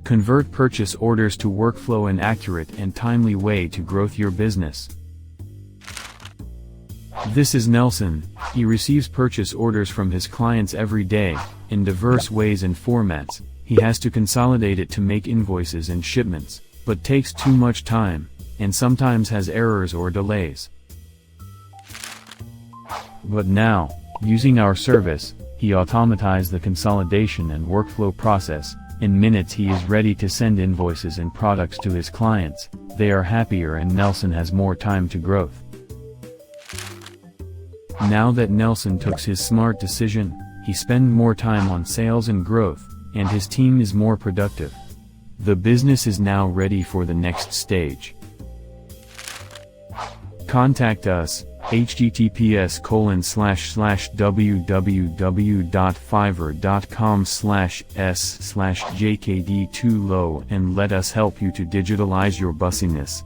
Convert purchase orders to workflow in accurate and timely way to growth your business. This is Nelson. He receives purchase orders from his clients every day, in diverse ways and formats. He has to consolidate it to make invoices and shipments, but takes too much time, and sometimes has errors or delays. But now, using our service, he automatized the consolidation and workflow process. In minutes he is ready to send invoices and products to his clients. They are happier and Nelson has more time to growth. Now that Nelson took his smart decision, he spend more time on sales and growth, and his team is more productive. The business is now ready for the next stage. Contact us, https://www.fiverr.com/s/jkd2low, and let us help you to digitalize your bussiness.